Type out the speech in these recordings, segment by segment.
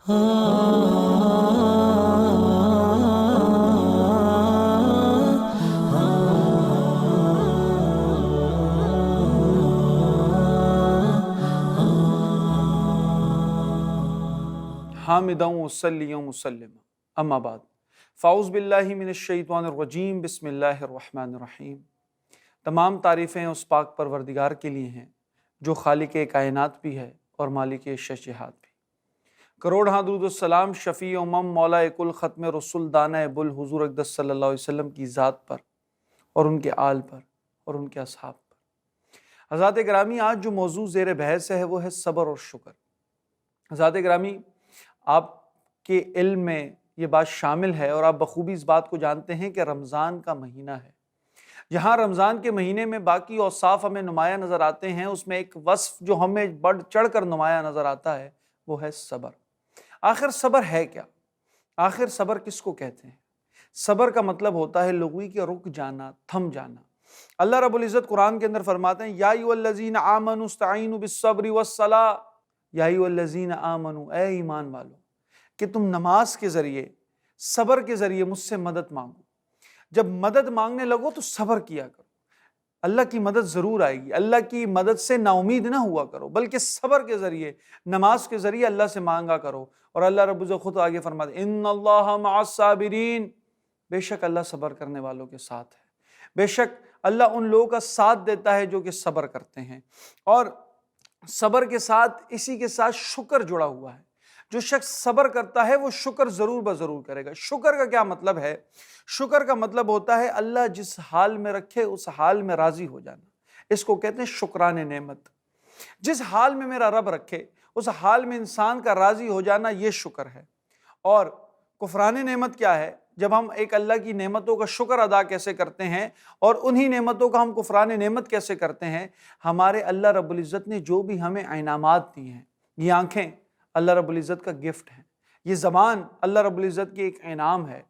حامداً وصلیاً مسلما اما بعد فاعوذ باللہ من الشیطان الرجیم بسم اللہ الرحمن الرحیم۔ تمام تعریفیں اس پاک پروردگار کے لیے ہیں جو خالق کائنات بھی ہے اور مالک شجہات بھی۔ کروڑ درود السلام شفیع امم مولا کل ختم رسول دانہ بل حضور اقدس صلی اللہ علیہ وسلم کی ذات پر اور ان کے آل پر اور ان کے اصحاب پر۔ حضرات گرامی، آج جو موضوع زیر بحث ہے وہ ہے صبر اور شکر۔ حضرات گرامی، آپ کے علم میں یہ بات شامل ہے اور آپ بخوبی اس بات کو جانتے ہیں کہ رمضان کا مہینہ ہے۔ جہاں رمضان کے مہینے میں باقی اوصاف ہمیں نمایاں نظر آتے ہیں، اس میں ایک وصف جو ہمیں بڑھ چڑھ کر نمایاں نظر آتا ہے وہ ہے صبر۔ آخر صبر ہے کیا؟ آخر صبر کس کو کہتے ہیں؟ صبر کا مطلب ہوتا ہے لغوی کے رک جانا، تھم جانا۔ اللہ رب العزت قرآن کے اندر فرماتے ہیں یا ایھا الذین آمنوا استعینوا بالصبر والصلاۃ، یا ایھا الذین آمنوا، اے ایمان والو کہ تم نماز کے ذریعے، صبر کے ذریعے مجھ سے مدد مانگو۔ جب مدد مانگنے لگو تو صبر کیا کرو۔ اللہ کی مدد ضرور آئے گی، اللہ کی مدد سے نا امید نہ ہوا کرو، بلکہ صبر کے ذریعے، نماز کے ذریعے اللہ سے مانگا کرو۔ اور اللہ رب العزت خود آگے فرماتے ہیں ان اللہ مع الصابرین، بے شک اللہ صبر کرنے والوں کے ساتھ ہے۔ بے شک اللہ ان لوگوں کا ساتھ دیتا ہے جو کہ صبر کرتے ہیں۔ اور صبر کے ساتھ اسی کے ساتھ شکر جڑا ہوا ہے۔ جو شخص صبر کرتا ہے وہ شکر ضرور بضرور کرے گا۔ شکر کا کیا مطلب ہے؟ شکر کا مطلب ہوتا ہے اللہ جس حال میں رکھے اس حال میں راضی ہو جانا۔ اس کو کہتے ہیں شکران نعمت۔ جس حال میں میرا رب رکھے اس حال میں انسان کا راضی ہو جانا، یہ شکر ہے۔ اور کفران نعمت کیا ہے؟ جب ہم ایک اللہ کی نعمتوں کا شکر ادا کیسے کرتے ہیں اور انہی نعمتوں کا ہم کفران نعمت کیسے کرتے ہیں؟ ہمارے اللہ رب العزت نے جو بھی ہمیں انعامات دی ہیں، یہ آنکھیں اللہ رب العزت کا گفٹ ہے، یہ زبان اللہ رب العزت کی ایک انعام ہے،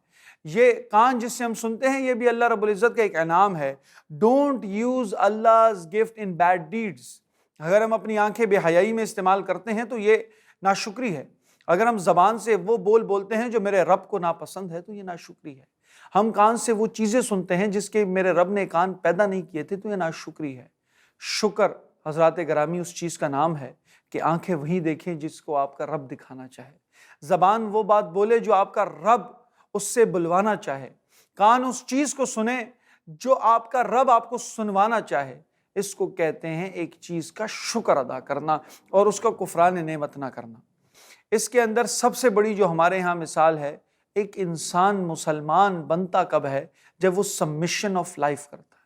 یہ کان جس سے ہم سنتے ہیں یہ بھی اللہ رب العزت کا ایک انعام ہے۔ Don't use Allah's gift in bad deeds۔ اگر ہم اپنی آنکھیں بے حیائی میں استعمال کرتے ہیں تو یہ ناشکری ہے۔ اگر ہم زبان سے وہ بولتے ہیں جو میرے رب کو ناپسند ہے تو یہ ناشکری ہے۔ ہم کان سے وہ چیزیں سنتے ہیں جس کے میرے رب نے کان پیدا نہیں کیے تھے تو یہ ناشکری ہے۔ شکر حضرات گرامی اس چیز کا نام ہے کہ آنکھیں وہی دیکھیں جس کو آپ کا رب دکھانا چاہے، زبان وہ بات بولے جو آپ کا رب اس سے بلوانا چاہے، کان اس چیز کو سنے جو آپ کا رب آپ کو سنوانا چاہے۔ اس کو کہتے ہیں ایک چیز کا شکر ادا کرنا اور اس کا کفران نعمت نہ کرنا۔ اس کے اندر سب سے بڑی جو ہمارے ہاں مثال ہے، ایک انسان مسلمان بنتا کب ہے؟ جب وہ سبمیشن آف لائف کرتا ہے،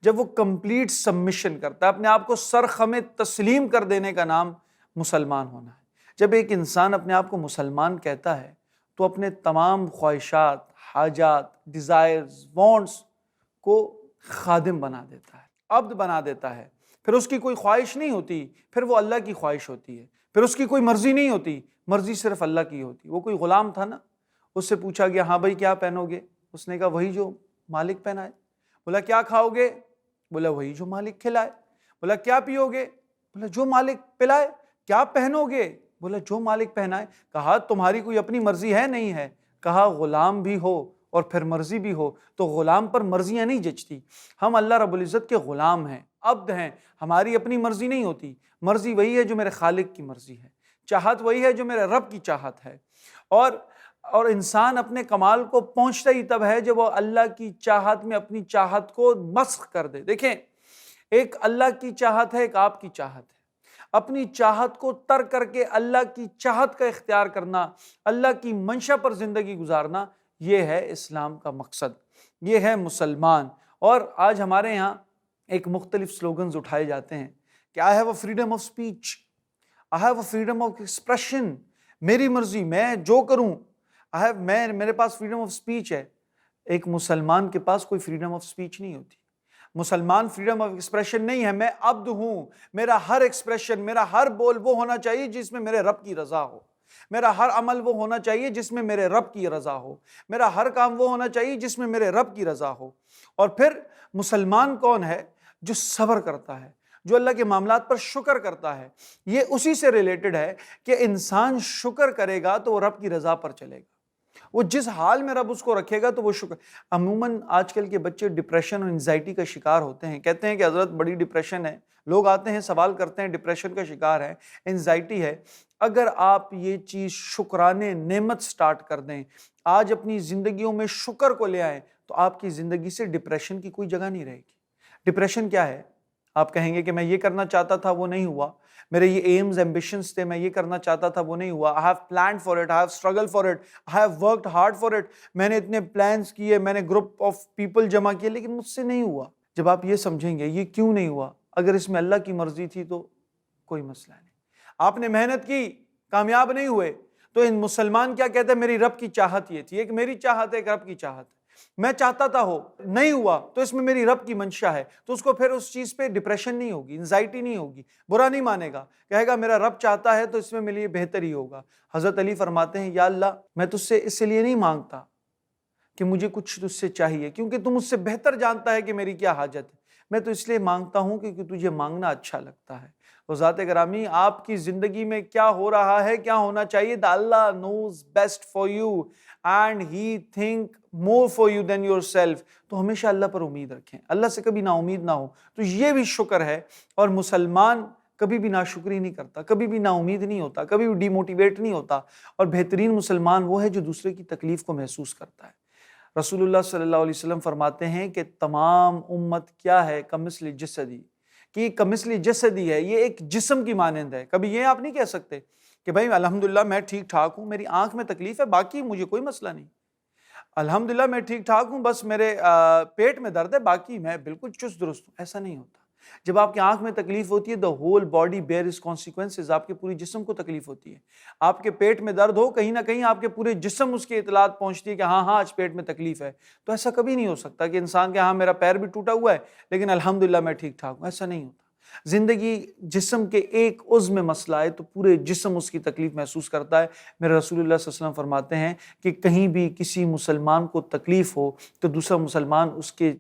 جب وہ کمپلیٹ سبمیشن کرتا ہے، اپنے آپ کو سرخم تسلیم کر دینے کا نام مسلمان ہونا ہے۔ جب ایک انسان اپنے آپ کو مسلمان کہتا ہے تو اپنے تمام خواہشات، حاجات، ڈیزائرز، وانٹس کو خادم بنا دیتا ہے، عبد بنا دیتا ہے۔ پھر اس کی کوئی خواہش نہیں ہوتی، پھر وہ اللہ کی خواہش ہوتی ہے۔ پھر اس کی کوئی مرضی نہیں ہوتی، مرضی صرف اللہ کی ہوتی۔ وہ کوئی غلام تھا نا، اس سے پوچھا گیا ہاں بھائی کیا پہنو گے؟ اس نے کہا وہی جو مالک پہنائے۔ بولا کیا کھاؤ گے؟ بولا وہی جو مالک کھلائے۔ بولا کیا پیو گے؟ بولا جو مالک پلائے۔ کیا پہنو گے؟ بولا جو مالک پہنائے۔ کہا تمہاری کوئی اپنی مرضی ہے؟ نہیں ہے۔ کہا غلام بھی ہو اور پھر مرضی بھی ہو تو غلام پر مرضیاں نہیں جچتی۔ ہم اللہ رب العزت کے غلام ہیں، عبد ہیں، ہماری اپنی مرضی نہیں ہوتی۔ مرضی وہی ہے جو میرے خالق کی مرضی ہے، چاہت وہی ہے جو میرے رب کی چاہت ہے۔ اور انسان اپنے کمال کو پہنچتا ہی تب ہے جب وہ اللہ کی چاہت میں اپنی چاہت کو مسخ کر دے۔ دیکھیں، ایک اللہ کی چاہت ہے، ایک آپ کی چاہت ہے۔ اپنی چاہت کو ترک کر کے اللہ کی چاہت کا اختیار کرنا، اللہ کی منشا پر زندگی گزارنا، یہ ہے اسلام کا مقصد، یہ ہے مسلمان۔ اور آج ہمارے یہاں ایک مختلف سلوگنز اٹھائے جاتے ہیں کہ I have a freedom of speech، I have a freedom of expression، میری مرضی، میں جو کروں، میرے پاس فریڈم آف سپیچ ہے۔ ایک مسلمان کے پاس کوئی فریڈم آف سپیچ نہیں ہوتی۔ مسلمان فریڈم آف ایکسپریشن نہیں ہے، میں عبد ہوں، میرا ہر ایکسپریشن، میرا ہر بول وہ ہونا چاہیے جس میں میرے رب کی رضا ہو، میرا ہر عمل وہ ہونا چاہیے جس میں میرے رب کی رضا ہو، میرا ہر کام وہ ہونا چاہیے جس میں میرے رب کی رضا ہو۔ اور پھر مسلمان کون ہے؟ جو صبر کرتا ہے، جو اللہ کے معاملات پر شکر کرتا ہے، یہ اسی سے ریلیٹڈ ہے کہ انسان شکر کرے گا تو وہ رب کی رضا پر چلے گا، وہ جس حال میں رب اس کو رکھے گا تو وہ شکر۔ عموماً آج کل کے بچے ڈپریشن اور انزائٹی کا شکار ہوتے ہیں، کہتے ہیں کہ حضرت بڑی ڈپریشن ہے، لوگ آتے ہیں سوال کرتے ہیں ڈپریشن کا شکار ہے، انزائٹی ہے۔ اگر آپ یہ چیز شکرانے نعمت سٹارٹ کر دیں، آج اپنی زندگیوں میں شکر کو لے آئیں، تو آپ کی زندگی سے ڈپریشن کی کوئی جگہ نہیں رہے گی۔ ڈپریشن کیا ہے؟ آپ کہیں گے کہ میں یہ کرنا چاہتا تھا وہ نہیں ہوا، میرے یہ ایمز ایمبیشنز تھے، میں یہ کرنا چاہتا تھا وہ نہیں ہوا، I have planned for it, I have struggled for it, I have worked hard for it، میں نے اتنے پلانز کیے، میں نے گروپ آف پیپل جمع کیے لیکن مجھ سے نہیں ہوا۔ جب آپ یہ سمجھیں گے یہ کیوں نہیں ہوا، اگر اس میں اللہ کی مرضی تھی تو کوئی مسئلہ نہیں۔ آپ نے محنت کی، کامیاب نہیں ہوئے، تو ان مسلمان کیا کہتے ہیں؟ میری رب کی چاہت یہ تھی، ایک میری چاہت ہے، ایک رب کی چاہت ہے، میں چاہتا تھا ہو نہیں ہوا تو اس میں میری رب کی منشا ہے، تو اس کو پھر اس چیز پہ ڈپریشن نہیں ہوگی، انزائٹی نہیں ہوگی، برا نہیں مانے گا، کہے گا میرا رب چاہتا ہے تو اس میں میرے لیے بہتر ہی ہوگا۔ حضرت علی فرماتے ہیں یا اللہ میں تجھ سے اس لیے نہیں مانگتا کہ مجھے کچھ تجھ سے چاہیے کیونکہ تم مجھ سے بہتر جانتا ہے کہ میری کیا حاجت ہے، میں تو اس لیے مانگتا ہوں کیونکہ تجھے مانگنا اچھا لگتا ہے۔ تو ذات گرامی آپ کی زندگی میں کیا ہو رہا ہے، کیا ہونا چاہیے، اللہ knows best for you and he think more for you than yourself، تو ہمیشہ اللہ پر امید رکھیں، اللہ سے کبھی نا امید نہ ہو۔ تو یہ بھی شکر ہے، اور مسلمان کبھی بھی ناشکری نہیں کرتا، کبھی بھی نا امید نہیں ہوتا، کبھی بھی ڈی موٹیویٹ نہیں ہوتا، اور بہترین مسلمان وہ ہے جو دوسرے کی تکلیف کو محسوس کرتا ہے۔ رسول اللہ صلی اللہ علیہ وسلم فرماتے ہیں کہ تمام امت کیا ہے، کمثل جسدی، کہ یہ کمثل جسدی ہے، یہ ایک جسم کی مانند ہے۔ کبھی یہ آپ نہیں کہہ سکتے کہ بھائی الحمدللہ میں ٹھیک ٹھاک ہوں، میری آنکھ میں تکلیف ہے باقی مجھے کوئی مسئلہ نہیں، الحمدللہ میں ٹھیک ٹھاک ہوں بس میرے پیٹ میں درد ہے باقی میں بالکل چست درست ہوں، ایسا نہیں ہوتا۔ جب آپ کی آنکھ میں تکلیف ہوتی ہے the whole body bears consequences، آپ کے پوری جسم کو تکلیف ہوتی ہے۔ آپ کے پیٹ میں درد ہو، کہیں نہ کہیں آپ کے پورے جسم اس کی اطلاعات پہنچتی ہے کہ ہاں آج پیٹ میں تکلیف ہے۔ تو ایسا کبھی نہیں ہو سکتا کہ انسان کہ ہاں میرا پیر بھی ٹوٹا ہوا ہے لیکن الحمدللہ میں ٹھیک ٹھاک ہوں، ایسا نہیں ہوتا۔ زندگی جسم کے ایک عضو میں مسئلہ ہے تو پورے جسم اس کی تکلیف محسوس کرتا ہے۔ میرے رسول اللہ صلی اللہ علیہ وسلم فرماتے ہیں کہ کہیں بھی کسی مسلمان کو تکلیف ہو تو دوسرا مسلمان اس کے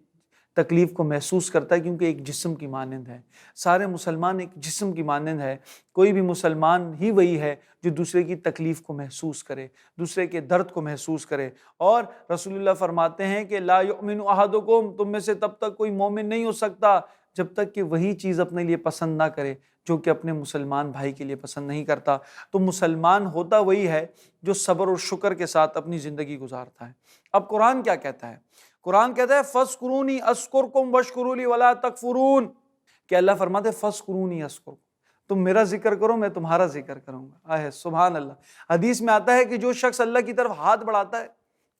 تکلیف کو محسوس کرتا ہے، کیونکہ ایک جسم کی مانند ہے، سارے مسلمان ایک جسم کی مانند ہے۔ کوئی بھی مسلمان ہی وہی ہے جو دوسرے کی تکلیف کو محسوس کرے، دوسرے کے درد کو محسوس کرے۔ اور رسول اللہ فرماتے ہیں کہ لا یؤمن احدکم، تم میں سے تب تک کوئی مومن نہیں ہو سکتا جب تک کہ وہی چیز اپنے لیے پسند نہ کرے جو کہ اپنے مسلمان بھائی کے لیے پسند نہیں کرتا۔ تو مسلمان ہوتا وہی ہے جو صبر اور شکر کے ساتھ اپنی زندگی گزارتا ہے۔ اب قرآن کیا کہتا ہے؟ قرآن کہتا ہے فَاذْكُرُونِي أَذْكُرْكُمْ وَاشْكُرُوا لِي وَلَا تَكْفُرُونَ، کہ اللہ فرماتے ہیں فَاذْكُرُونِي أَذْكُرْكُمْ، تم میرا ذکر کرو میں تمہارا ذکر کروں گا۔ آہ سبحان اللہ۔ حدیث میں آتا ہے کہ جو شخص اللہ کی طرف ہاتھ بڑھاتا ہے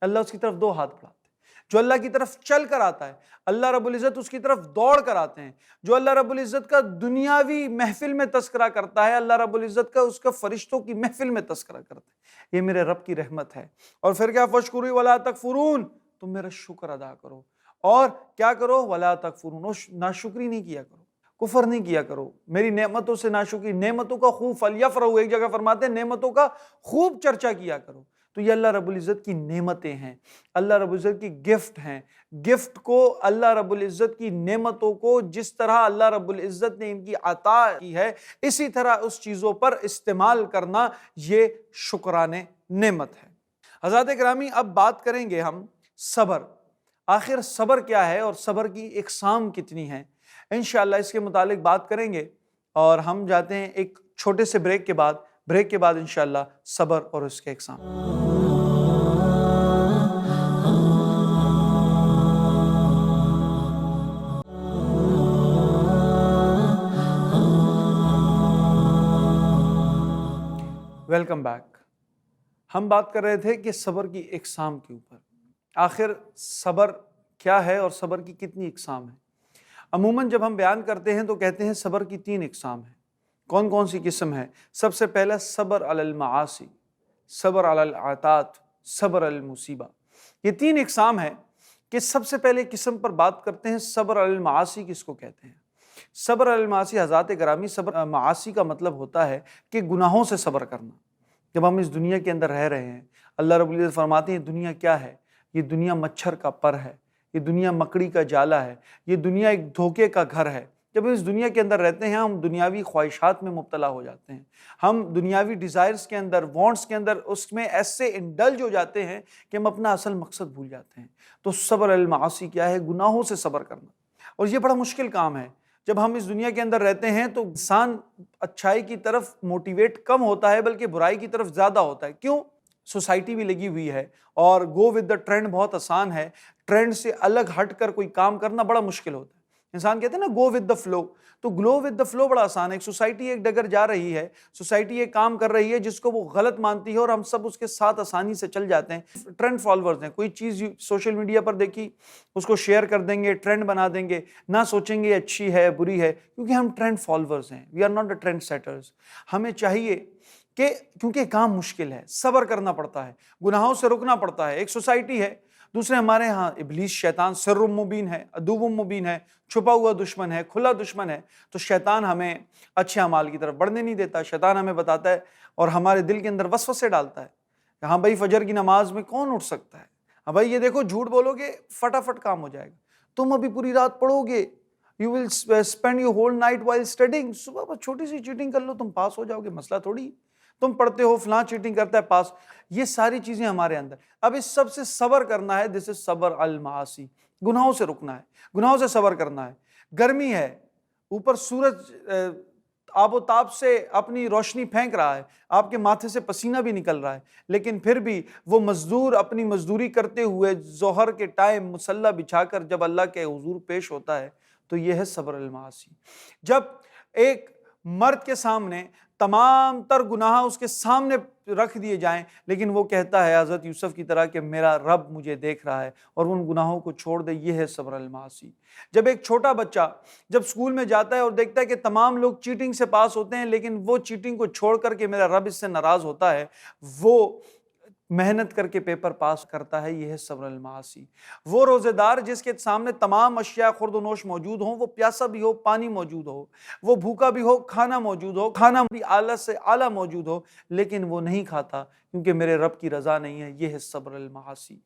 اللہ اس کی طرف دو ہاتھ بڑھاتے ہیں، جو اللہ کی طرف چل کر آتا ہے اللہ رب العزت اس کی طرف دوڑ کر آتے ہیں، جو اللہ رب العزت کا دنیاوی محفل میں تذکرہ کرتا ہے اللہ رب العزت کا اس کا فرشتوں کی محفل میں تذکرہ کرتا ہے۔ یہ میرے رب کی رحمت ہے۔ اور پھر کیا؟ فَاشْكُرُوا وَلَا تَكْفُرُونَ، تم میرا شکر ادا کرو اور کیا کرو؟ وَلَا تَكْفُرُونَ، ناشکری نہیں کیا کرو، کفر نہیں کیا کرو، میری نعمتوں سے ناشکری، نعمتوں کا خوب فَلْيَفْرَحُوا، ایک جگہ فرماتے ہیں نعمتوں کا خوب چرچا کیا کرو۔ تو یہ اللہ رب العزت کی نعمتیں ہیں، اللہ رب العزت کی گفٹ ہیں۔ گفٹ کو، اللہ رب العزت کی نعمتوں کو جس طرح اللہ رب العزت نے ان کی عطا کی ہے اسی طرح اس چیزوں پر استعمال کرنا یہ شکرانے نعمت ہے۔ حضرات گرامی اب بات کریں گے ہم صبر، آخر صبر کیا ہے اور صبر کی اقسام کتنی ہیں، انشاءاللہ اس کے متعلق بات کریں گے۔ اور ہم جاتے ہیں ایک چھوٹے سے بریک کے بعد انشاءاللہ صبر اور اس کے اقسام۔ Welcome back. ہم بات کر رہے تھے کہ صبر کی اقسام کے اوپر، آخر صبر کیا ہے اور صبر کی کتنی اقسام ہیں۔ عموماً جب ہم بیان کرتے ہیں تو کہتے ہیں صبر کی 3 اقسام ہیں۔ کون کون سی قسم ہے؟ سب سے پہلا صبر علی المعاصی، صبر علی العطات، صبر علی المصیبہ۔ یہ 3 اقسام ہے کہ سب سے پہلے قسم پر بات کرتے ہیں صبر علی المعاصی کس کو کہتے ہیں۔ صبر علی المعاصی حضرات گرامی، صبر معاصی کا مطلب ہوتا ہے کہ گناہوں سے صبر کرنا۔ جب ہم اس دنیا کے اندر رہ رہے ہیں اللہ رب العزت فرماتے ہیں دنیا کیا ہے؟ یہ دنیا مچھر کا پر ہے، یہ دنیا مکڑی کا جالا ہے، یہ دنیا ایک دھوکے کا گھر ہے۔ جب ہم اس دنیا کے اندر رہتے ہیں ہم دنیاوی خواہشات میں مبتلا ہو جاتے ہیں، ہم دنیاوی ڈیزائرز کے اندر، وانٹس کے اندر اس میں ایسے انڈلج ہو جاتے ہیں کہ ہم اپنا اصل مقصد بھول جاتے ہیں۔ تو صبر المعاصی کیا ہے؟ گناہوں سے صبر کرنا، اور یہ بڑا مشکل کام ہے۔ جب ہم اس دنیا کے اندر رہتے ہیں تو انسان اچھائی کی طرف موٹیویٹ کم ہوتا ہے بلکہ برائی کی طرف زیادہ ہوتا ہے۔ کیوں؟ سوسائٹی بھی لگی ہوئی ہے اور گو ود دا ٹرینڈ بہت آسان ہے، ٹرینڈ سے الگ ہٹ کر کوئی کام کرنا بڑا مشکل ہوتا ہے۔ انسان کہتے ہیں نا گو ود دا فلو، تو گلو ود دا فلو بڑا آسان ہے۔ ایک سوسائٹی ایک ڈگر جا رہی ہے، سوسائٹی ایک کام کر رہی ہے جس کو وہ غلط مانتی ہے اور ہم سب اس کے ساتھ آسانی سے چل جاتے ہیں۔ ٹرینڈ فالوورز ہیں، کوئی چیز سوشل میڈیا پر دیکھی اس کو شیئر کر دیں گے، ٹرینڈ بنا دیں گے، نہ سوچیں گے اچھی ہے بری ہے، کیونکہ ہم ٹرینڈ فالوورز ہیں، we are not a trend setters. ہمیں چاہیے کہ کیونکہ کام مشکل ہے، صبر کرنا پڑتا ہے، گناہوں سے رکنا پڑتا ہے۔ ایک سوسائٹی ہے، دوسرے ہمارے ہاں ابلیس شیطان سر مبین ہے، عدو مبین ہے، چھپا ہوا دشمن ہے، کھلا دشمن ہے۔ تو شیطان ہمیں اچھے اعمال کی طرف بڑھنے نہیں دیتا، شیطان ہمیں بتاتا ہے اور ہمارے دل کے اندر وسوسے ڈالتا ہے کہ ہاں بھائی فجر کی نماز میں کون اٹھ سکتا ہے، ہاں بھائی یہ دیکھو جھوٹ بولو گے فٹافٹ کام ہو جائے گا، تم ابھی پوری رات پڑھو گے، you will spend your whole night while studying, صبح بس چھوٹی سی چیٹنگ کر لو تم پاس ہو جاؤ گے، مسئلہ تھوڑی، تم پڑھتے ہو فلاں چیٹنگ کرتا ہے پاس۔ یہ ساری چیزیں ہمارے اندر، اب اس سب سے صبر کرنا ہے، دس از صبر المعاصی، گناہوں سے رکنا ہے، گناہوں سے صبر کرنا ہے۔ گرمی ہے، اوپر سورج آب و تاب سے اپنی روشنی پھینک رہا ہے، آپ کے ماتھے سے پسینہ بھی نکل رہا ہے، لیکن پھر بھی وہ مزدور اپنی مزدوری کرتے ہوئے ظہر کے ٹائم مصلی بچھا کر جب اللہ کے حضور پیش ہوتا ہے تو یہ ہے صبر المعاصی۔ جب ایک مرد کے سامنے تمام تر گناہ اس کے سامنے رکھ دیے جائیں لیکن وہ کہتا ہے حضرت یوسف کی طرح کہ میرا رب مجھے دیکھ رہا ہے اور ان گناہوں کو چھوڑ دے، یہ ہے صبر المعاصی۔ جب ایک چھوٹا بچہ جب سکول میں جاتا ہے اور دیکھتا ہے کہ تمام لوگ چیٹنگ سے پاس ہوتے ہیں لیکن وہ چیٹنگ کو چھوڑ کر کے میرا رب اس سے ناراض ہوتا ہے، وہ محنت کر کے پیپر پاس کرتا ہے، یہ ہے صبر المعاصی۔ وہ روزے دار جس کے سامنے تمام اشیاء خورد و نوش موجود ہوں، وہ پیاسا بھی ہو پانی موجود ہو، وہ بھوکا بھی ہو کھانا موجود ہو، کھانا بھی اعلیٰ سے اعلیٰ موجود ہو، لیکن وہ نہیں کھاتا کیونکہ میرے رب کی رضا نہیں ہے، یہ ہے صبر المعاصی۔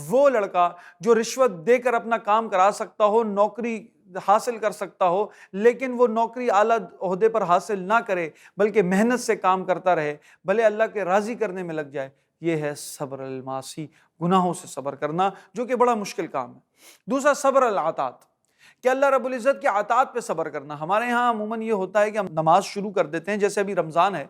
وہ لڑکا جو رشوت دے کر اپنا کام کرا سکتا ہو، نوکری حاصل کر سکتا ہو، لیکن وہ نوکری اعلیٰ عہدے پر حاصل نہ کرے بلکہ محنت سے کام کرتا رہے، بھلے اللہ کے راضی کرنے میں لگ جائے، یہ ہے صبر المعاصی، گناہوں سے صبر کرنا، جو کہ بڑا مشکل کام ہے۔ دوسرا صبر العطات، کہ اللہ رب العزت کے عطات پہ صبر کرنا۔ ہمارے ہاں عموماً یہ ہوتا ہے کہ ہم نماز شروع کر دیتے ہیں، جیسے ابھی رمضان ہے،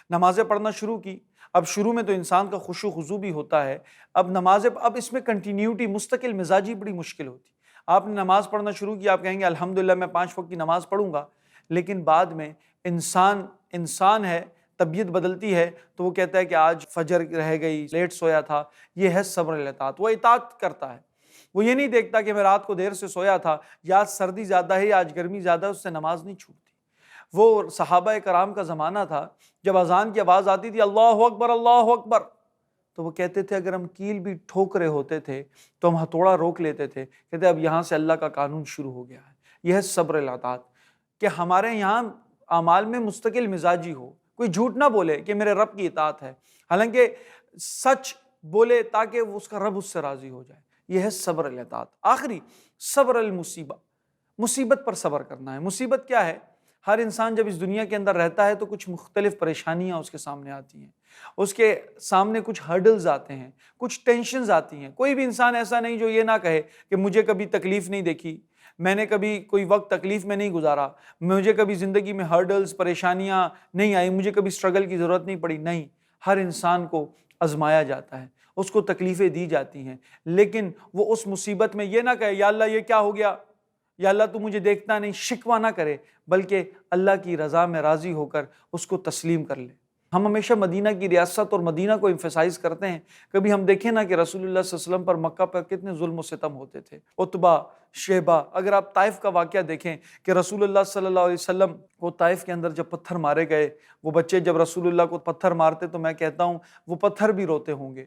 نمازیں پڑھنا شروع کی، اب شروع میں تو انسان کا خشوع و خضوع بھی ہوتا ہے، اب نمازیں، اب اس میں کنٹینیوٹی مستقل مزاجی بڑی مشکل ہوتی۔ آپ نے نماز پڑھنا شروع کی، آپ کہیں گے الحمدللہ میں 5 وقت کی نماز پڑھوں گا، لیکن بعد میں انسان ہے، طبیعت بدلتی ہے تو وہ کہتا ہے کہ آج فجر رہ گئی، لیٹ سویا تھا، یہ ہے صبر الاطاعت۔ وہ اطاعت کرتا ہے، وہ یہ نہیں دیکھتا کہ میں رات کو دیر سے سویا تھا، یا آج سردی زیادہ ہے یا آج گرمی زیادہ ہے، اس سے نماز نہیں چھوٹتی۔ وہ صحابہ کرام کا زمانہ تھا، جب اذان کی آواز آتی تھی اللہ اکبر اللہ اکبر، تو وہ کہتے تھے اگر ہم کیل بھی ٹھوک رہے ہوتے تھے تو ہم ہتھوڑا روک لیتے تھے، کہتے اب یہاں سے اللہ کا قانون شروع ہو گیا ہے۔ یہ ہے صبر الاطاعت، کہ ہمارے یہاں اعمال میں مستقل مزاجی ہو، کوئی جھوٹ نہ بولے کہ میرے رب کی اطاعت ہے، حالانکہ سچ بولے تاکہ اس کا رب اس سے راضی ہو جائے، یہ ہے صبر الاطاعت۔ آخری صبر المصیبہ، مصیبت پر صبر کرنا ہے۔ مصیبت کیا ہے؟ ہر انسان جب اس دنیا کے اندر رہتا ہے تو کچھ مختلف پریشانیاں اس کے سامنے آتی ہیں، اس کے سامنے کچھ ہرڈلز آتے ہیں، کچھ ٹینشنز آتی ہیں۔ کوئی بھی انسان ایسا نہیں جو یہ نہ کہے کہ مجھے کبھی تکلیف نہیں دیکھی، میں نے کبھی کوئی وقت تکلیف میں نہیں گزارا، مجھے کبھی زندگی میں ہرڈلز پریشانیاں نہیں آئی، مجھے کبھی اسٹرگل کی ضرورت نہیں پڑی۔ نہیں، ہر انسان کو آزمایا جاتا ہے، اس کو تکلیفیں دی جاتی ہیں، لیکن وہ اس مصیبت میں یہ نہ کہے یا اللہ یہ کیا ہو گیا، یا اللہ تو مجھے دیکھتا نہیں، شکوہ نہ کرے، بلکہ اللہ کی رضا میں راضی ہو کر اس کو تسلیم کر لے۔ ہم ہمیشہ مدینہ کی ریاست اور مدینہ کو ایمفیسائز کرتے ہیں، کبھی ہم دیکھیں نا کہ رسول اللہ صلی اللہ علیہ وسلم پر مکہ پر کتنے ظلم و ستم ہوتے تھے۔ عتبہ، شیبہ، اگر آپ طائف کا واقعہ دیکھیں کہ رسول اللہ صلی اللہ علیہ وسلم کو طائف کے اندر جب پتھر مارے گئے، وہ بچے جب رسول اللہ کو پتھر مارتے تو میں کہتا ہوں وہ پتھر بھی روتے ہوں گے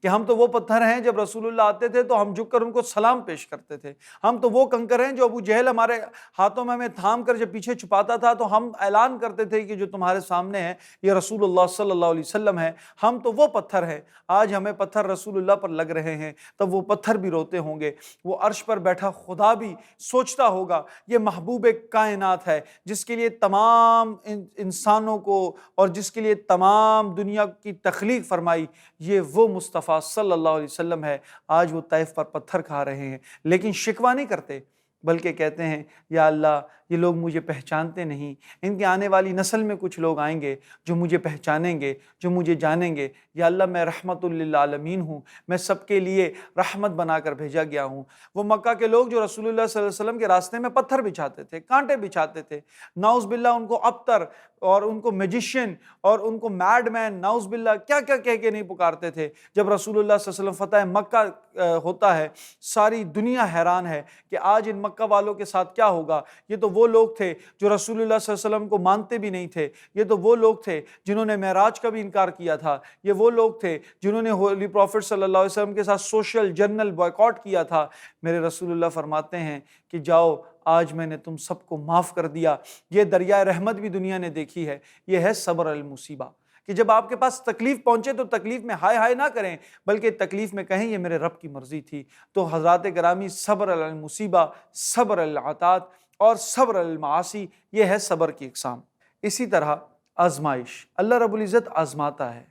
کہ ہم تو وہ پتھر ہیں جب رسول اللہ آتے تھے تو ہم جھک کر ان کو سلام پیش کرتے تھے، ہم تو وہ کنکر ہیں جو ابو جہل ہمارے ہاتھوں میں ہمیں تھام کر جب پیچھے چھپاتا تھا تو ہم اعلان کرتے تھے کہ جو تمہارے سامنے ہے یہ رسول اللہ صلی اللہ علیہ وسلم ہے، ہم تو وہ پتھر ہیں، آج ہمیں پتھر رسول اللہ پر لگ رہے ہیں، تب وہ پتھر بھی روتے ہوں گے۔ وہ عرش پر بیٹھا خدا بھی سوچتا ہوگا یہ محبوب کائنات ہے جس کے لیے تمام انسانوں کو اور جس کے لیے تمام دنیا کی تخلیق فرمائی، یہ وہ مصطفیٰ صلی اللہ علیہ وسلم ہے۔ آج وہ طیف پر پتھر کھا رہے ہیں لیکن شکوہ نہیں کرتے، بلکہ کہتے ہیں یا اللہ یہ لوگ مجھے پہچانتے نہیں، ان کی آنے والی نسل میں کچھ لوگ آئیں گے جو مجھے پہچانیں گے، جو مجھے جانیں گے۔ یا اللہ میں رحمت للعالمین ہوں، میں سب کے لیے رحمت بنا کر بھیجا گیا ہوں۔ وہ مکہ کے لوگ جو رسول اللہ صلی اللہ علیہ وسلم کے راستے میں پتھر بچھاتے تھے، کانٹے بچھاتے تھے، نعوذ باللہ ان کو ابتر اور ان کو میجیشین اور ان کو میڈ مین، نعوذ باللہ کیا کیا کہہ کے نہیں پکارتے تھے۔ جب رسول اللہ صلی اللہ علیہ وسلم فتح مکہ ہوتا ہے، ساری دنیا حیران ہے کہ آج ان مکہ والوں کے ساتھ کیا ہوگا۔ یہ تو وہ لوگ تھے جو رسول اللہ صلی اللہ علیہ وسلم کو مانتے بھی نہیں تھے، یہ تو وہ لوگ تھے جنہوں نے معراج کا بھی انکار کیا تھا، یہ وہ لوگ تھے جنہوں نے ہولی پروفٹ صلی اللہ علیہ وسلم کے ساتھ سوشل جرنل بائیکاٹ کیا تھا۔ میرے رسول اللہ فرماتے ہیں کہ جاؤ آج میں نے تم سب کو معاف کر دیا۔ یہ دریائے رحمت بھی دنیا نے دیکھی ہے، یہ ہے صبر المصیبہ، کہ جب آپ کے پاس تکلیف پہنچے تو تکلیف میں ہائے ہائے نہ کریں، بلکہ تکلیف میں کہیں یہ میرے رب کی مرضی تھی۔ تو حضرات گرامی، صبر المصیبہ، صبر العطات اور صبر المعاصی، یہ ہے صبر کی اقسام۔ اسی طرح آزمائش، اللہ رب العزت آزماتا ہے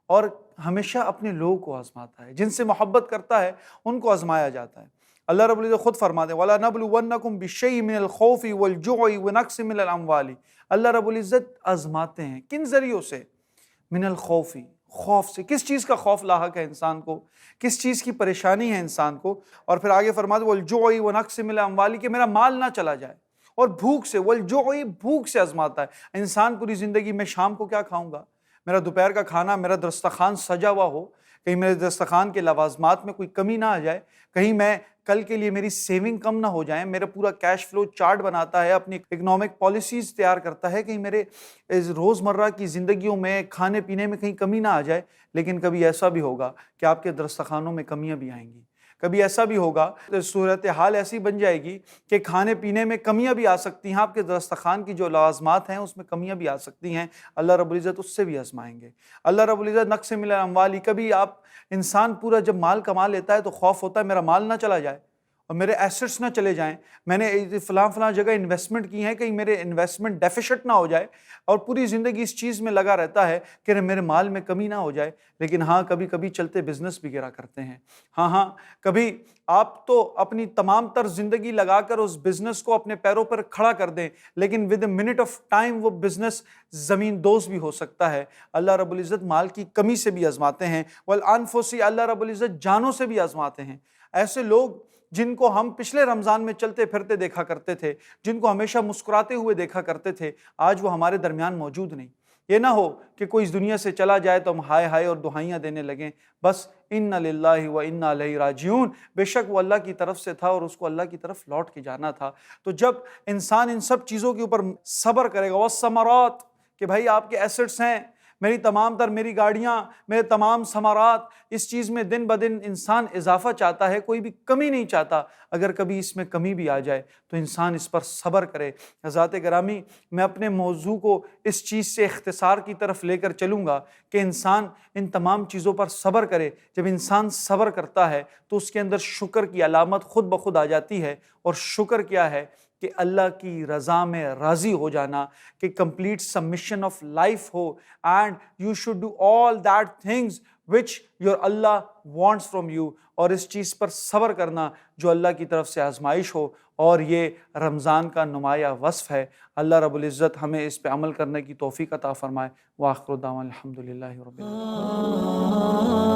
اور ہمیشہ اپنے لوگوں کو آزماتا ہے، جن سے محبت کرتا ہے ان کو آزمایا جاتا ہے۔ اللہ رب العزت خود فرماتے ہیں وَلَنَبْلُوَنَّكُمْ بِالشَّيْءِ مِنَ الْخَوْفِ وَالْجُوعِ وَنَقْصٍ مِنَ الْأَمْوَالِ۔ اللہ رب العزت آزماتے ہیں کن ذریعوں سے؟ من الخوف، خوف سے۔ کس چیز کا خوف لاحق ہے انسان کو، کس چیز کی پریشانی ہے انسان کو؟ اور پھر آگے فرماتے ہیں وَالْجُوعِ وَنَقْصٍ مِنَ الْأَمْوَالِ، کہ میرا مال نہ چلا جائے، اور بھوک سے، وَالْجُوعِ، بھوک سے آزماتا ہے انسان پوری زندگی میں۔ شام کو کیا کھاؤں گا، میرا دوپہر کا کھانا، میرا دسترخوان سجا ہوا ہو، کہیں میرے دسترخوان کے لوازمات میں کوئی کمی نہ آ جائے، کہیں میں کل کے لیے میری سیونگ کم نہ ہو جائیں۔ میرا پورا کیش فلو چارٹ بناتا ہے، اپنی اکنامک پالیسیز تیار کرتا ہے، کہیں میرے روزمرہ کی زندگیوں میں کھانے پینے میں کہیں کمی نہ آ جائے۔ لیکن کبھی ایسا بھی ہوگا کہ آپ کے دسترخوانوں میں کمیاں بھی آئیں گی، کبھی ایسا بھی ہوگا، صورتحال ایسی بن جائے گی کہ کھانے پینے میں کمیاں بھی آ سکتی ہیں، آپ کے دسترخوان کی جو لوازمات ہیں اس میں کمیاں بھی آ سکتی ہیں۔ اللہ رب العزت اس سے بھی آزمائیں گے۔ اللہ رب العزت نقص من الاموال، کبھی آپ انسان پورا جب مال کما لیتا ہے تو خوف ہوتا ہے میرا مال نہ چلا جائے اور میرے ایسٹس نہ چلے جائیں، میں نے فلاں جگہ انویسٹمنٹ کی ہیں، کہیں میرے انویسٹمنٹ ڈیفیشٹ نہ ہو جائے، اور پوری زندگی اس چیز میں لگا رہتا ہے کہ میرے مال میں کمی نہ ہو جائے۔ لیکن ہاں کبھی کبھی چلتے بزنس بھی گرا کرتے ہیں، ہاں کبھی آپ تو اپنی تمام تر زندگی لگا کر اس بزنس کو اپنے پیروں پر کھڑا کر دیں، لیکن with a minute of time وہ بزنس زمین دوز بھی ہو سکتا ہے۔ اللہ رب العزت مال کی کمی سے بھی آزماتے ہیں، والانفس، اللہ رب العزت جانوں سے بھی آزماتے ہیں۔ ایسے لوگ جن کو ہم پچھلے رمضان میں چلتے پھرتے دیکھا کرتے تھے، جن کو ہمیشہ مسکراتے ہوئے دیکھا کرتے تھے، آج وہ ہمارے درمیان موجود نہیں۔ یہ نہ ہو کہ کوئی اس دنیا سے چلا جائے تو ہم ہائے ہائے اور دہائیاں دینے لگیں، بس اِنَّ لِلَّهِ وَإِنَّا إِلَيْهِ رَاجِعُونَ، بے شک وہ اللہ کی طرف سے تھا اور اس کو اللہ کی طرف لوٹ کے جانا تھا۔ تو جب انسان ان سب چیزوں کے اوپر صبر کرے گا، وَالثَّمَرَاتِ، کہ بھائی آپ کے ایسٹس ہیں، میری تمام تر میری گاڑیاں، میرے تمام ثمرات، اس چیز میں دن بدن انسان اضافہ چاہتا ہے، کوئی بھی کمی نہیں چاہتا۔ اگر کبھی اس میں کمی بھی آ جائے تو انسان اس پر صبر کرے۔ حضرات گرامی، میں اپنے موضوع کو اس چیز سے اختصار کی طرف لے کر چلوں گا کہ انسان ان تمام چیزوں پر صبر کرے۔ جب انسان صبر کرتا ہے تو اس کے اندر شکر کی علامت خود بخود آ جاتی ہے، اور شکر کیا ہے کہ اللہ کی رضا میں راضی ہو جانا، کہ complete submission of life who, and you should do all that things which your Allah wants from you, اور اس چیز پر صبر کرنا جو اللہ کی طرف سے آزمائش ہو، اور یہ رمضان کا نمایاں وصف ہے۔ اللہ رب العزت ہمیں اس پہ عمل کرنے کی توفیق عطا فرمائے۔ وآخر دعوانا الحمدللہ رب العالمین۔